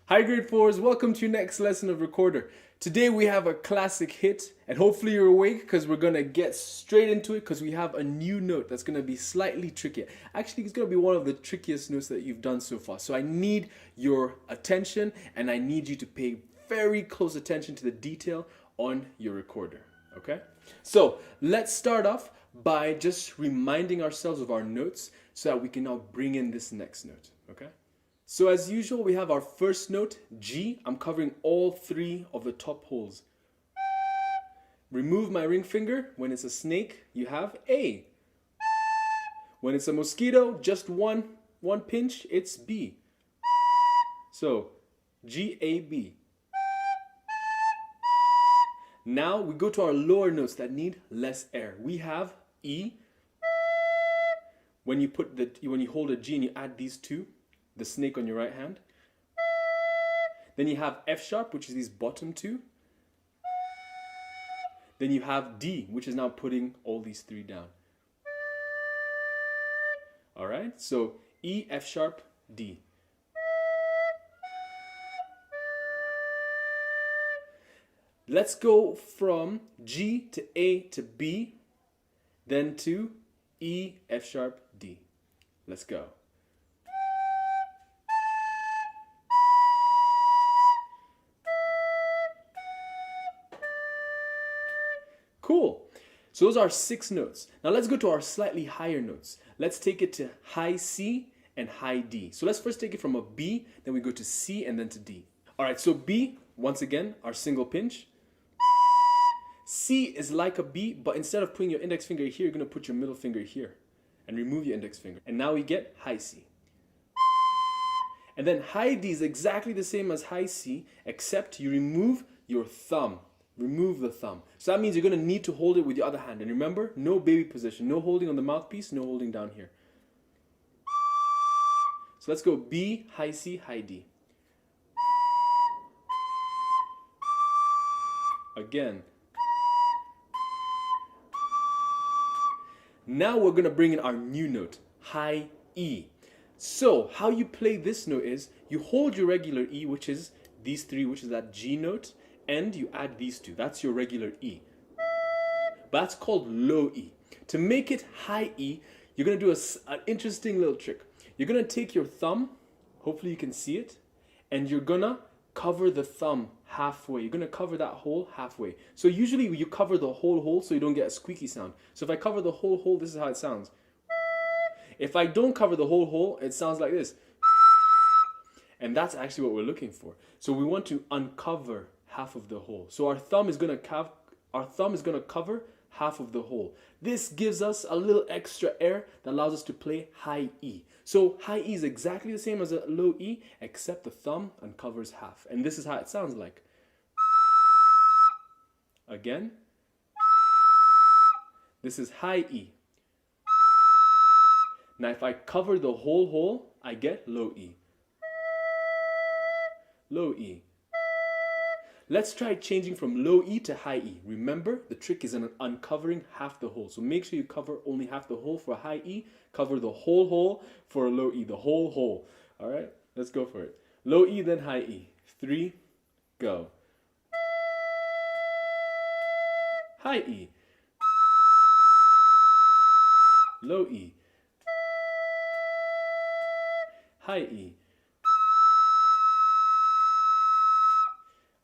Hi grade 4s, welcome to your next lesson of Recorder. Today we have a classic hit and hopefully you're awake because we're going to get straight into it because we have a new note that's going to be slightly trickier. Actually, it's going to be one of the trickiest notes that you've done so far. So I need your attention and I need you to pay very close attention to the detail on your recorder. Okay? So let's start off by just reminding ourselves of our notes so that we can now bring in this next note. Okay? So as usual, we have our first note, G. I'm covering all three of the top holes. Remove my ring finger. When it's a snake, you have A. When it's a mosquito, just one pinch, it's B. So G, A, B. Now we go to our lower notes that need less air. We have E. When you hold a G and you add these two, the snake on your right hand. Then you have F sharp, which is these bottom two. Then you have D, which is now putting all these three down. All right, so E, F sharp, D. Let's go from G to A to B, then to E, F sharp, D. Let's go. Cool. So those are 6 notes. Now let's go to our slightly higher notes. Let's take it to high C and high D. So let's first take it from a B, then we go to C and then to D. All right, so B, once again, our single pinch. C is like a B, but instead of putting your index finger here, you're going to put your middle finger here and remove your index finger. And now we get high C. And then high D is exactly the same as high C, except you remove your thumb. Remove the thumb. So that means you're going to need to hold it with your other hand. And remember, no baby position. No holding on the mouthpiece, no holding down here. So let's go B, high C, high D. Again. Now we're going to bring in our new note, high E. So how you play this note is you hold your regular E, which is these three, which is that G note, and you add these two. That's your regular E. But that's called low E. To make it high E, you're going to do an interesting little trick. You're going to take your thumb, hopefully you can see it, and you're going to cover the thumb halfway. You're going to cover that hole halfway. So usually you cover the whole hole so you don't get a squeaky sound. So if I cover the whole hole, this is how it sounds. If I don't cover the whole hole, it sounds like this. And that's actually what we're looking for. So we want to uncover half of the hole. So our thumb is going to cover half of the hole. This gives us a little extra air that allows us to play high E. So high E is exactly the same as a low E, except the thumb uncovers half. And this is how it sounds like. Again. This is high E. Now if I cover the whole hole, I get low E. Low E. Let's try changing from low E to high E. Remember, the trick is in uncovering half the hole. So make sure you cover only half the hole for a high E. Cover the whole hole for a low E, the whole hole. All right, let's go for it. Low E, then high E. 3, go. High E. Low E. High E.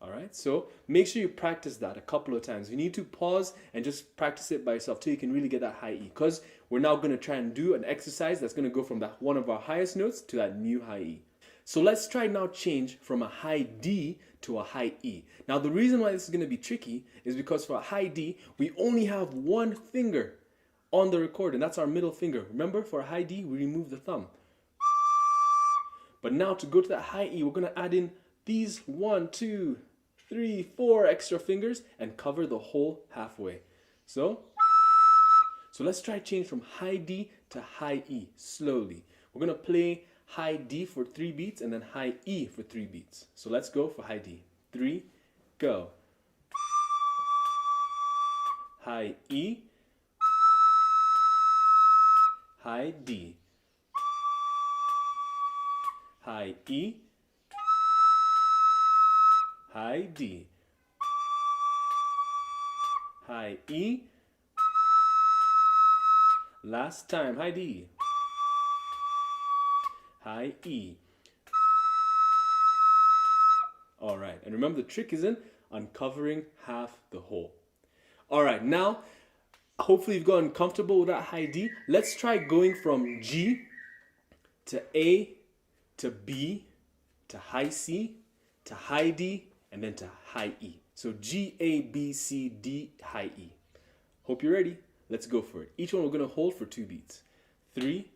Alright, so make sure you practice that a couple of times. You need to pause and just practice it by yourself till you can really get that high E. Because we're now going to try and do an exercise that's going to go from that one of our highest notes to that new high E. So let's try now change from a high D to a high E. Now the reason why this is going to be tricky is because for a high D, we only have one finger on the record, and that's our middle finger. Remember, for a high D, we remove the thumb. But now to go to that high E, we're going to add in these 1, 2, 3, 4 extra fingers and cover the whole halfway. So let's try change from high D to high E slowly. We're going to play high D for 3 beats and then high E for 3 beats. So let's go for high D. 3, go. High E, high D, high E, high D, high E. Last time, high D, high E. All right, and remember the trick is in uncovering half the whole. All right, now hopefully you've gotten comfortable with that high D. Let's try going from G to A to B to high C to high D and then to high E. So G, A, B, C, D, high E. Hope you're ready. Let's go for it. Each one we're going to hold for 2 beats. 3,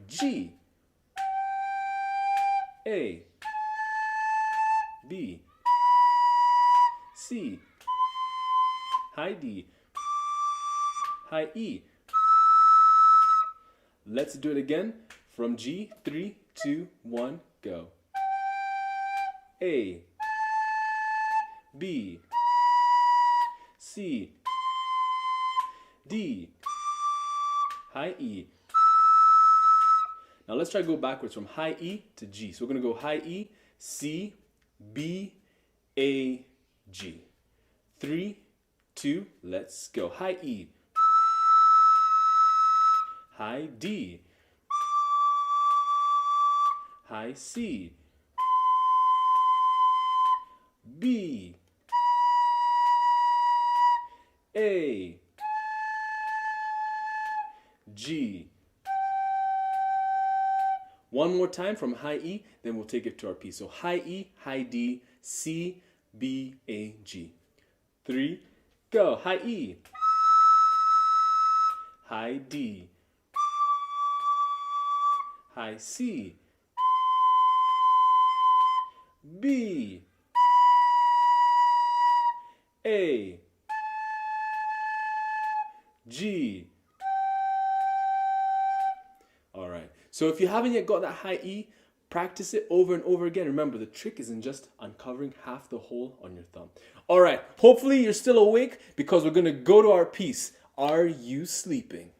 G, A, B, C, high D, high E. Let's do it again from G. 3, 2, 1, go. A, B, C, D, high E. Now let's try to go backwards from high E to G. So we're going to go high E, C, B, A, G. 3, 2, let's go. High E, high D, high C, B, A, G. One more time from high E, then we'll take it to our P. So high E, high D, C, B, A, G. 3, go. High E, high D, high C, B, A, G. All right. So if you haven't yet got that high E, practice it over and over again. Remember, the trick is in just uncovering half the hole on your thumb. All right. Hopefully you're still awake because we're going to go to our piece. Are you sleeping?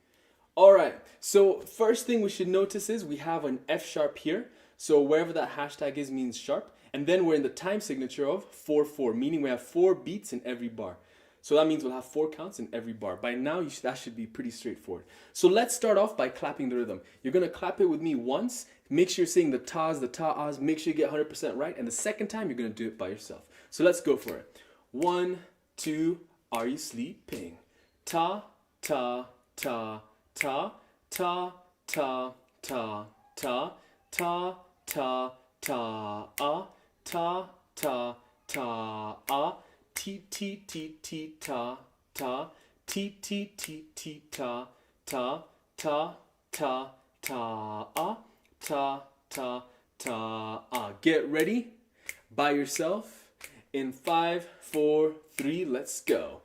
All right. So first thing we should notice is we have an F sharp here. So wherever that hashtag is means sharp. And then we're in the time signature of 4/4, meaning we have 4 beats in every bar. So that means we'll have 4 counts in every bar. By now, that should be pretty straightforward. So let's start off by clapping the rhythm. You're going to clap it with me once. Make sure you're saying the tas, the ta-ahs. Make sure you get 100% right. And the second time, you're going to do it by yourself. So let's go for it. 1, 2, are you sleeping? Ta, ta, ta, ta, ta, ta, ta, ta, ta, ta, ta, ah, ta, ta, ta, ah. T, T, T, T, ta, ta, T, T, T, T, ta, ta, ta, ta, ta, ah, ta, ta, ta, ah. Get ready by yourself in 5, 4, 3, let's go.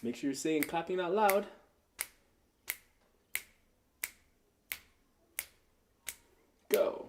Make sure you're saying clapping out loud. Go.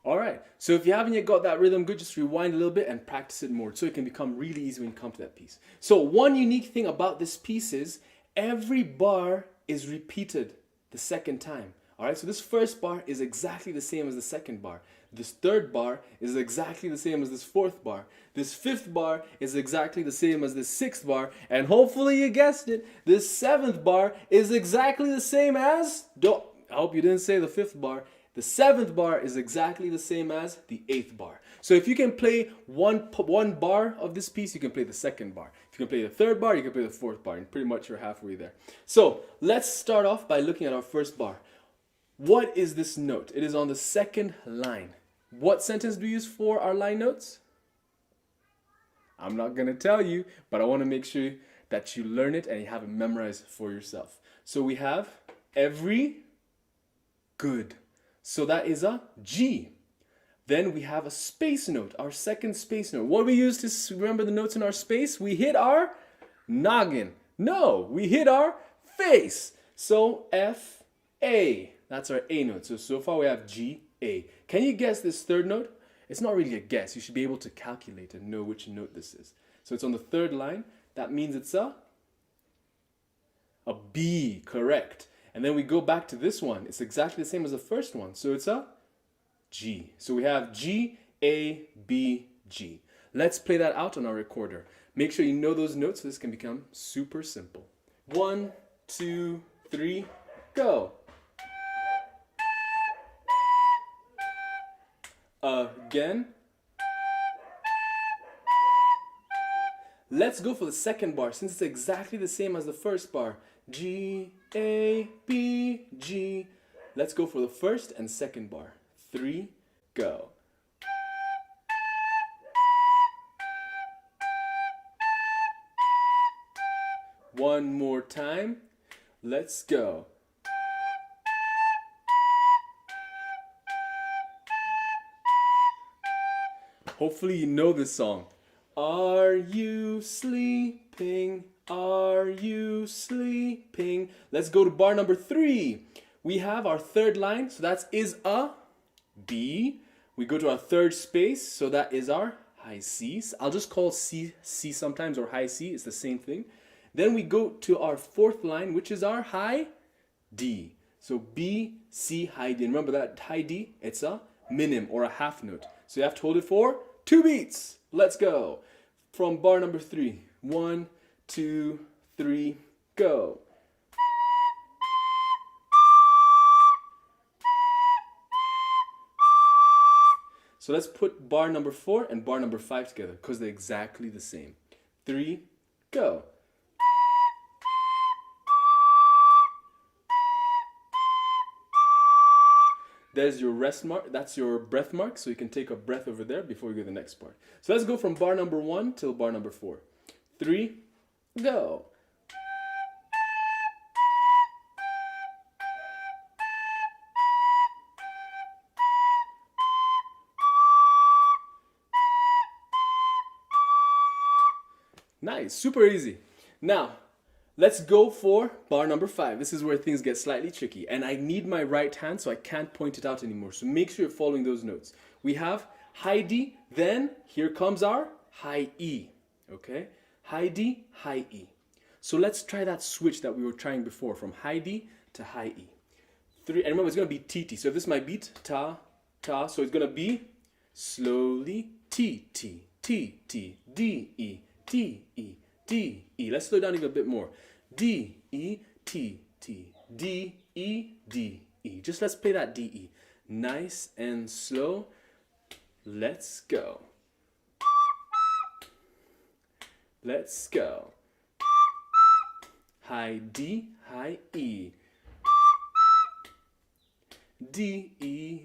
All right, so if you haven't yet got that rhythm good, just rewind a little bit and practice it more so it can become really easy when you come to that piece. So one unique thing about this piece is every bar is repeated the second time. All right, so this first bar is exactly the same as the second bar. This third bar is exactly the same as this fourth bar. This fifth bar is exactly the same as this sixth bar. And hopefully you guessed it, this seventh bar is exactly the same as, I hope you didn't say the fifth bar. The seventh bar is exactly the same as the eighth bar. So if you can play one bar of this piece, you can play the second bar. If you can play the third bar, you can play the fourth bar, and pretty much you're halfway there. So let's start off by looking at our first bar. What is this note? It is on the second line. What sentence do we use for our line notes? I'm not going to tell you, but I want to make sure that you learn it and you have it memorized for yourself. So we have every good. So that is a G. Then we have a space note, our second space note. What do we use to remember the notes in our space? We hit our noggin. No, we hit our face. So F, A. That's our A note. So far we have G, A. Can you guess this third note? It's not really a guess. You should be able to calculate and know which note this is. So it's on the third line. That means it's a B, correct. And then we go back to this one. It's exactly the same as the first one. So it's a G. So we have G, A, B, G. Let's play that out on our recorder. Make sure you know those notes so this can become super simple. 1, 2, 3, go. Again. Let's go for the second bar since it's exactly the same as the first bar. G, A, B, G. Let's go for the first and second bar. 3, go. One more time. Let's go. Hopefully you know this song. Are you sleeping? Are you sleeping? Let's go to bar number 3. We have our third line, so that is a B. We go to our third space, so that is our high C. I'll just call C sometimes, or high C, it's the same thing. Then we go to our fourth line, which is our high D. So B, C, high D. And remember that high D, it's a minim or a half note. So you have to hold it for 2 beats. Let's go. From bar number 3. 1, 2, 3, go. So let's put bar number 4 and bar number 5 together because they're exactly the same. 3, go. There's your rest mark, that's your breath mark, so you can take a breath over there before we go to the next part. So let's go from bar number 1 till bar number 4. 3, go. Nice, super easy. Now, let's go for bar number 5. This is where things get slightly tricky. And I need my right hand so I can't point it out anymore. So make sure you're following those notes. We have high D, then here comes our high E. Okay? High D, high E. So let's try that switch that we were trying before from high D to high E. 3, and remember it's going to be T-T. So if this is my beat, ta, ta. So it's going to be slowly T-T, T-T, D-E, D-E, D-E. Let's slow down even a bit more. D, E, T, T, D, E, D, E. Just let's play that D, E. Nice and slow. Let's go. Let's go. High D, high E. D, E.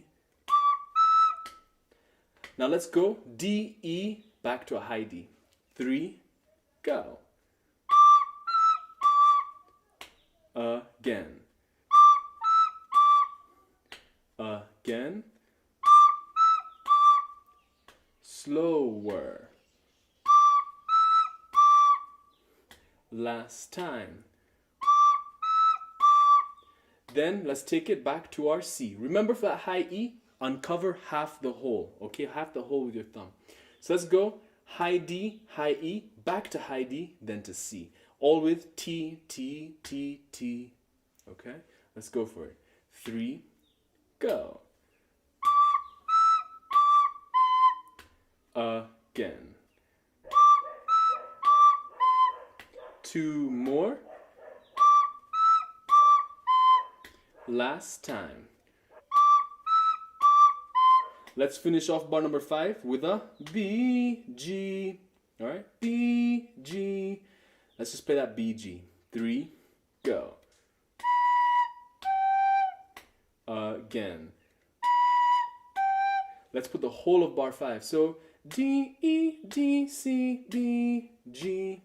Now let's go D, E, back to a high D. 3, go. Again. Again. Slower. Last time. Then let's take it back to our C. Remember for that high E, uncover half the hole. Okay, half the hole with your thumb. So let's go high D, high E, back to high D, then to C. All with T, T, T, T. Okay, let's go for it. 3, go. Again. 2 more. Last time. Let's finish off bar number 5 with a B, G. All right, B, G. Let's just play that B, G. 3, go. Again. Let's put the whole of bar 5. So D, E, D, C, B, G.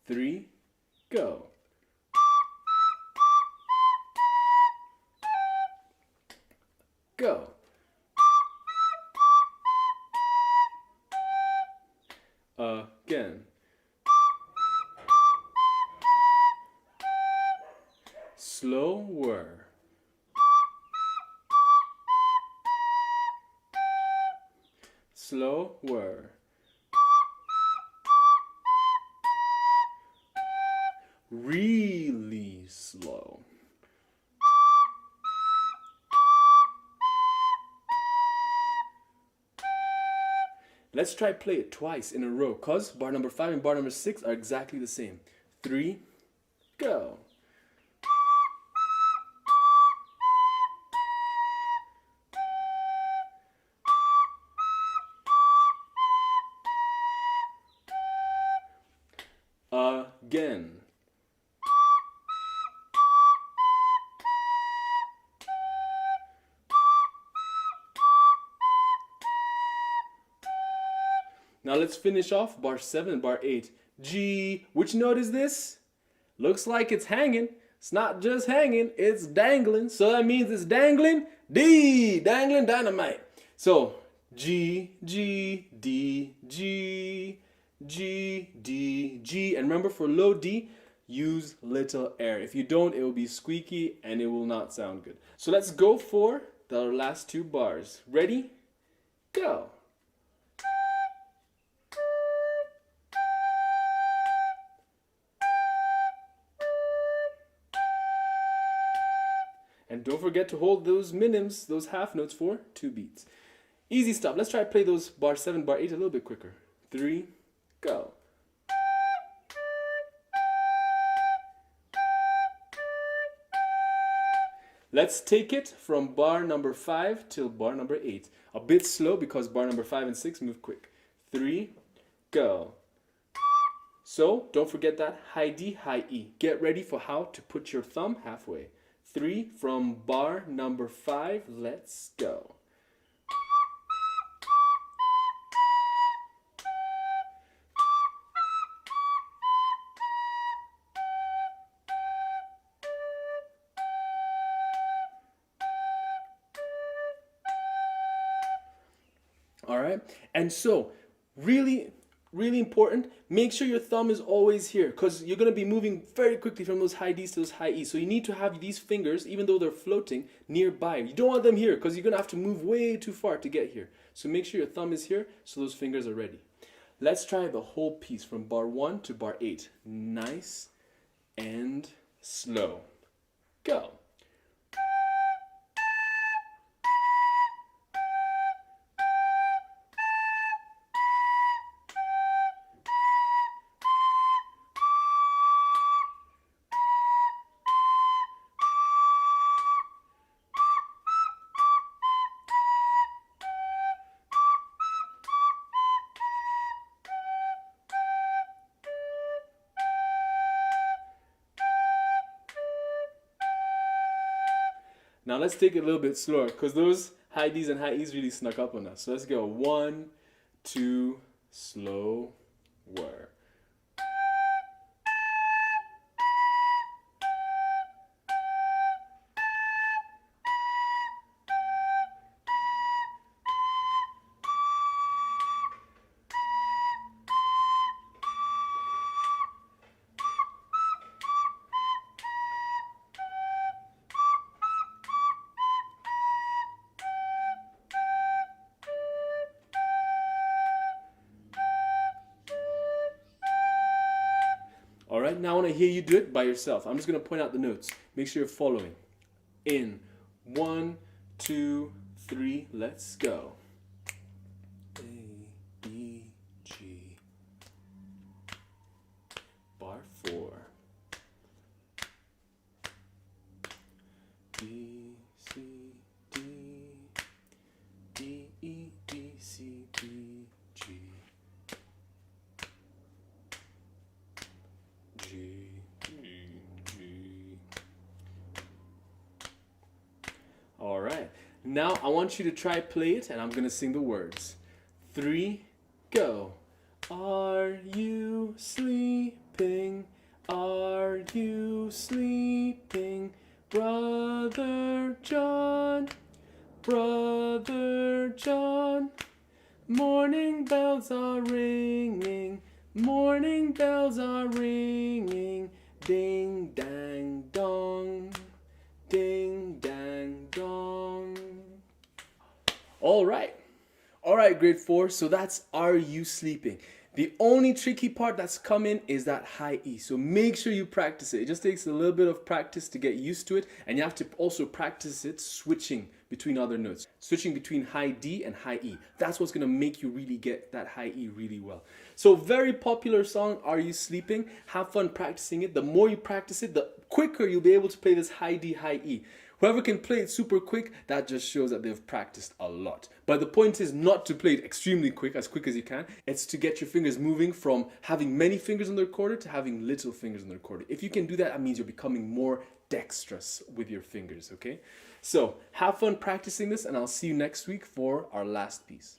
3, go. Go. Again. Slower. Slower. really slow. Let's try play it twice in a row, cause bar number 5 and bar number 6 are exactly the same. 3, go. Again. Now let's finish off bar 7 and bar 8. G. Which note is this? Looks like it's hanging. It's not just hanging, it's dangling. So that means it's dangling. D. Dangling dynamite. So G, G, D, G, G, D, G. And remember, for low D, use little air. If you don't, it will be squeaky and it will not sound good. So let's go for the last 2 bars. Ready? Go. And don't forget to hold those minims, those half notes, for 2 beats. Easy stuff. Let's try to play those bar 7, bar 8 a little bit quicker. 3, go. Let's take it from bar number 5 till bar number 8. A bit slow because bar number 5 and 6 move quick. 3, go. So don't forget that high D, high E. Get ready for how to put your thumb halfway. 3 from bar number 5, let's go. All right, and so really important, make sure your thumb is always here, because you're going to be moving very quickly from those high Ds to those high E's. So you need to have these fingers, even though they're floating, nearby. You don't want them here because you're going to have to move way too far to get here. So make sure your thumb is here so those fingers are ready. Let's try the whole piece from bar 1 to bar 8. Nice and slow. Go. Now let's take it a little bit slower because those high Ds and high E's really snuck up on us. So let's go 1, 2, slower. All right, now I want to hear you do it by yourself. I'm just going to point out the notes. Make sure you're following. In 1, 2, 3, let's go. A, B, G. Bar 4. B, C, D. D, E, B, C, D, G. G, G. All right. Now I want you to try play it, and I'm gonna sing the words. 3, go. Are you sleeping? Are you sleeping? Brother John, Brother John. Morning bells are ringing. Morning bells are ringing, ding dang dong, ding dang dong. All right, grade 4. So that's Are You Sleeping? The only tricky part that's come in is that high E. So make sure you practice it. It just takes a little bit of practice to get used to it. And you have to also practice it switching between other notes. Switching between high D and high E. That's what's going to make you really get that high E really well. So very popular song, Are You Sleeping? Have fun practicing it. The more you practice it, the quicker you'll be able to play this high D, high E. Whoever can play it super quick, that just shows that they've practiced a lot. But the point is not to play it extremely quick as you can. It's to get your fingers moving from having many fingers on the recorder to having little fingers on the recorder. If you can do that, that means you're becoming more dexterous with your fingers, okay? So have fun practicing this, and I'll see you next week for our last piece.